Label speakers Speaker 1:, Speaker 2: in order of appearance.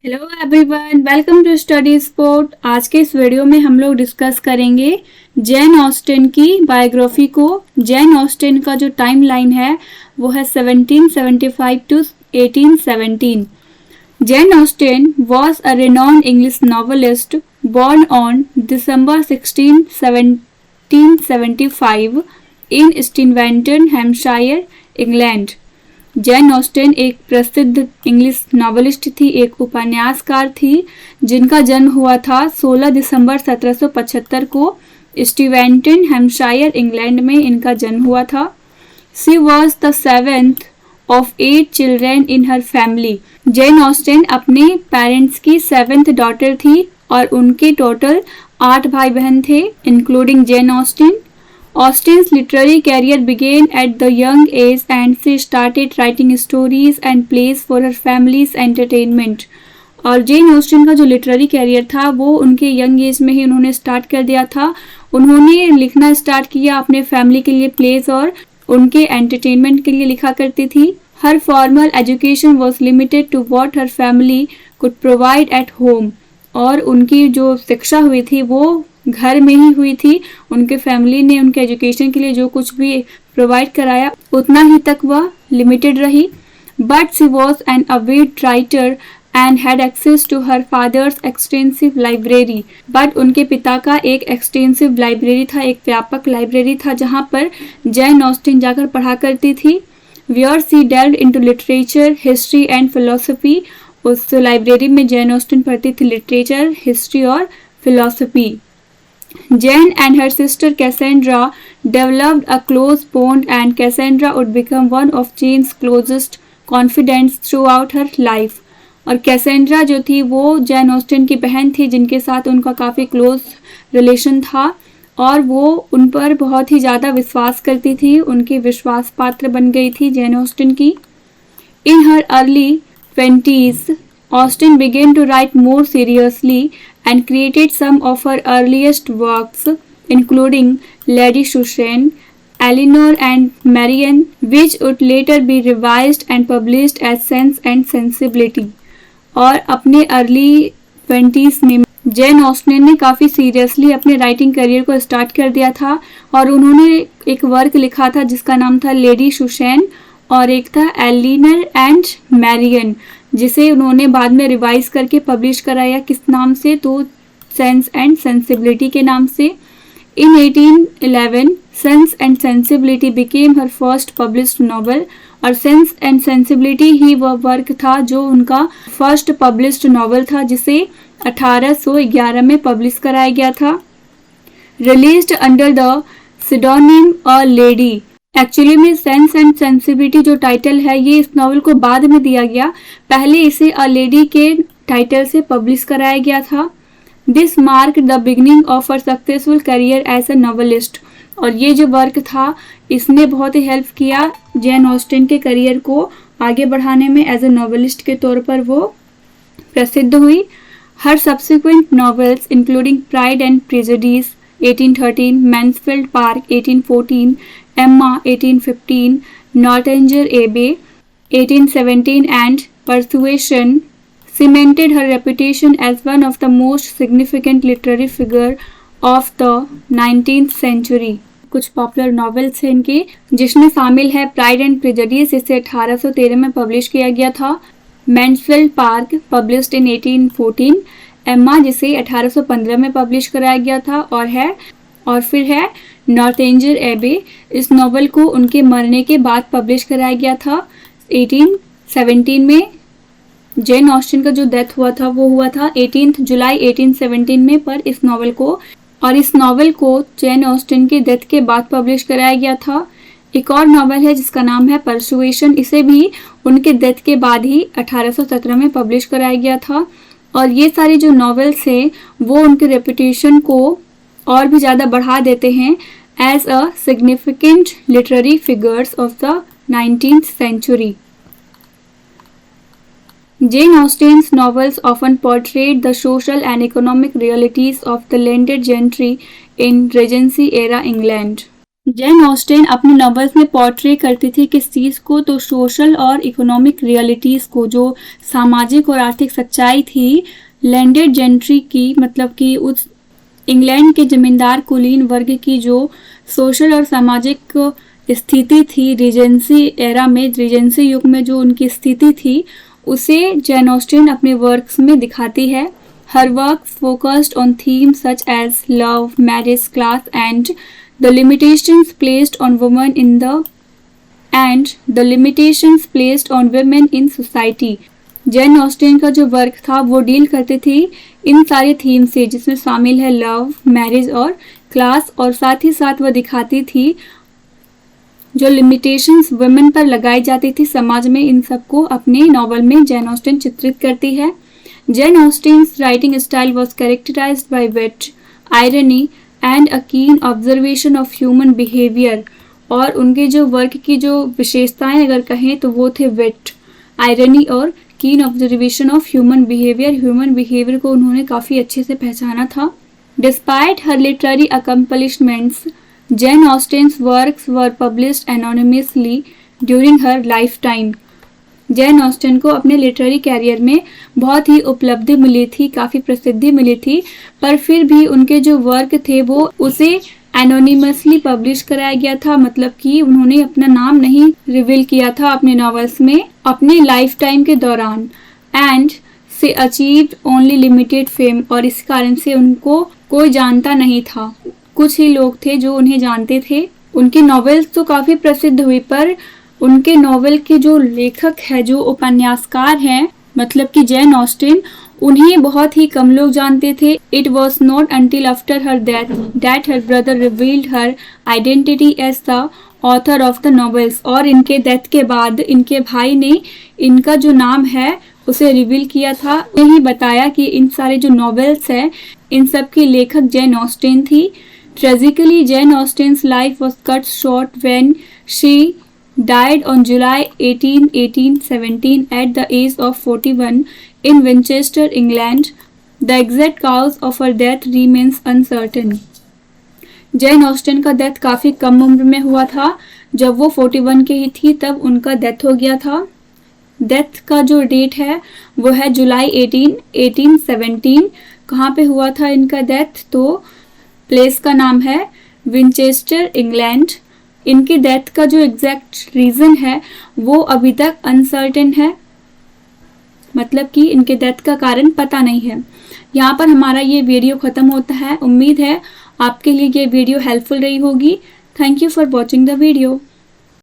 Speaker 1: Hello everyone, welcome to study sport. आज के इस वीडियो में हम लोग डिस्कस करेंगे जेन ऑस्टिन की बायोग्राफी को। जेन ऑस्टिन का जो टाइम लाइन है वो है 1775 to 1817। Jane Austen was a renowned English novelist born on December 16, 1775 in Steventon, Hampshire, England. Jane Austen एक प्रसिद्ध इंग्लिश नॉवेलिस्ट थी, एक उपन्यासकार थी जिनका जन्म हुआ था 16 दिसंबर 1775 को स्टीवेंटन, हैम्पशायर, इंग्लैंड में इनका जन्म हुआ था। She was the seventh of 8 children in her family. Jane Austen अपने पेरेंट्स की 7th डॉटर थी और उनके टोटल 8 भाई बहन थे, including Jane Austen. Austen's literary career began at the young age and she started writing stories and plays for her family's entertainment. और Jane Austen का जो लिटरेरी कैरियर था वो उनके यंग एज में ही उन्होंने स्टार्ट कर दिया था। उन्होंने लिखना स्टार्ट किया अपने फैमिली के लिए प्लेस और उनके एंटरटेनमेंट के लिए लिखा करती थी। Her formal education was limited to what her family could provide at home. और उनकी जो शिक्षा हुई थी वो घर में ही हुई थी। उनके फैमिली ने उनके एजुकेशन के लिए जो कुछ भी प्रोवाइड कराया उतना ही तक वह लिमिटेड रही। But she was an avid writer and had access to her father's extensive library. But उनके पिता का एक एक्सटेंसिव लाइब्रेरी था, एक व्यापक लाइब्रेरी था जहाँ पर जेन ऑस्टिन जाकर पढ़ा करती थी। Where she delved into literature, history and philosophy. उस लाइब्रेरी में जेन ऑस्टिन पढ़ती थी लिटरेचर, हिस्ट्री और philosophy. Jane and her sister Cassandra developed a close bond and Cassandra would become one of Jane's closest confidants throughout her life. और Cassandra जो थी वो Jain Austin की बहन थी जिनके साथ उनका काफ़ी क्लोज रिलेशन था और वो उन पर बहुत ही ज़्यादा विश्वास करती थी, उनकी विश्वास पात्र बन गई थी जैन ऑस्टिन की। In her early 20s, Austen began to write more seriously and created some of her earliest works, including Lady Susan, Eleanor and Marianne, which would later be revised and published as Sense and Sensibility. और अपने early 20s में Jane Austin ने काफ़ी seriously अपने writing career को start कर दिया था और उन्होंने एक वर्क लिखा था जिसका नाम था लेडी सुसैन और एक था एलिनर एंड मैरियन, जिसे उन्होंने बाद में रिवाइज करके पब्लिश कराया किस नाम से, तो सेंस एंड सेंसिबिलिटी के नाम से। इन 1811 sense and sensibility became her first published novel. और सेंस एंड सेंसिबिलिटी ही वह वर्क था जो उनका फर्स्ट पब्लिश्ड नॉवल था जिसे 1811 में पब्लिश कराया गया था। Released under the pseudonym a lady. Actually में सेंस एंड सेंसिबिलिटी जो टाइटल है ये इस नॉवल को बाद में दिया गया, पहले इसे अ लेडी के टाइटल से पब्लिश कराया गया था। This mark the beginning of a successful career as a novelist. और ये जो वर्क था इसने बहुत ही हेल्प किया जेन ऑस्टिन के करियर को आगे बढ़ाने में। एज अ नॉवलिस्ट के तौर पर वो प्रसिद्ध हुई। Her subsequent novels including Pride and Prejudice 1813, Mansfield Park 1814, Emma 1815, Northanger Abbey 1817 and Persuasion cemented her reputation as one of the most significant literary figure of the 19th century. कुछ popular novels हैं इनके जिसमें शामिल है pride and prejudice, इसे 1813 में publish किया गया था। Mansfield park published in 1814, Emma जिसे 1815 में पब्लिश कराया गया था और फिर है नॉर्थेंजर एबे। इस नॉवल को उनके मरने के बाद पब्लिश कराया गया था 1817 में। जेन ऑस्टिन का जो डेथ हुआ था वो हुआ था 18 जुलाई 1817 में, पर इस नॉवल को जेन ऑस्टिन की डेथ के बाद पब्लिश कराया गया था। एक और नॉवल है जिसका नाम है परसुएशन, इसे भी उनके डेथ के बाद ही 1817 में पब्लिश कराया गया था। और ये सारी जो नॉवेल्स हैं वो उनके रेपुटेशन को और भी ज़्यादा बढ़ा देते हैं as a significant literary figures of the 19th century. Jane Austen's novels often portrayed the social and economic realities of the landed gentry in Regency era England. Jain ऑस्टेन अपने नॉवेल्स में पोर्ट्रे करती थी किस चीज़ को, तो सोशल और इकोनॉमिक रियलिटीज़ को, जो सामाजिक और आर्थिक सच्चाई थी लैंडेड जेंट्री की, मतलब कि उस इंग्लैंड के जमींदार कुलीन वर्ग की जो सोशल और सामाजिक स्थिति थी रीजेंसी एरा में, रीजेंसी युग में जो उनकी स्थिति थी, उसे जैन ऑस्टेन अपने वर्क्स में दिखाती है। Her work focused on themes such as love, marriage, class and the limitations placed on women in society। Jane Austen का जो वर्क था वो डील करती थी इन सारे थीम से, जिसमें शामिल है लव, मैरिज और क्लास, और साथ ही साथ वह दिखाती थी जो लिमिटेशंस वुमेन पर लगाई जाती थी समाज में, इन सबको अपने नॉवल में जैन ऑस्टेन चित्रित करती है। Jane Austen's writing style was characterized by wit, irony and a keen observation of human behaviour. और उनके जो वर्क की जो विशेषताएं अगर कहें तो वो थे विट, आयरनी और keen observation of human behaviour. Human behaviour को उन्होंने काफ़ी अच्छे से पहचाना था। Despite her literary accomplishments, Jane Austen's works were published anonymously during her lifetime. Jane Austen को अपने लिटरेरी कैरियर में बहुत ही उपलब्धि मिली थी, काफ़ी प्रसिद्धि मिली थी, पर फिर भी उनके जो वर्क थे वो उसे एनोनिमसली पब्लिश कराया गया था, मतलब कि उन्होंने अपना नाम नहीं रिवील किया था अपने नॉवेल्स में अपने लाइफ टाइम के दौरान। एंड से अचीव्ड ओनली लिमिटेड फेम, और इस कारण से उनको कोई जानता नहीं था, कुछ ही लोग थे जो उन्हें जानते थे। उनकी नॉवेल्स तो काफ़ी प्रसिद्ध हुई, पर उनके नॉवेल के जो लेखक है, जो उपन्यासकार हैं, मतलब कि जैन ऑस्टेन, उन्हें बहुत ही कम लोग जानते थे। It was not until after her death that her brother revealed her identity as the author of the novels. और इनके डेथ के बाद इनके भाई ने इनका जो नाम है उसे रिवील किया था, यही बताया कि इन सारे जो नॉवेल्स हैं इन सब की लेखक जैन ऑस्टेन थी। Tragically Jane Austen's life was cut short when she died on July 18, 1817 at the age of 41 in Winchester, England. The exact cause of her death remains uncertain. Jain Austen का death काफ़ी कम उम्र में हुआ था, जब वो 41 के ही थी तब उनका डेथ हो गया था। डेथ का जो डेट है वो है जुलाई 18, 1817। कहाँ पे हुआ था इनका डेथ, तो प्लेस का नाम है विंचेस्टर, इंग्लैंड। इनकी डेथ का जो एग्जैक्ट रीज़न है वो अभी तक अनसर्टेन है, मतलब कि इनके डेथ का कारण पता नहीं है। यहाँ पर हमारा ये वीडियो ख़त्म होता है। उम्मीद है आपके लिए ये वीडियो हेल्पफुल रही होगी। Thank you for watching the video.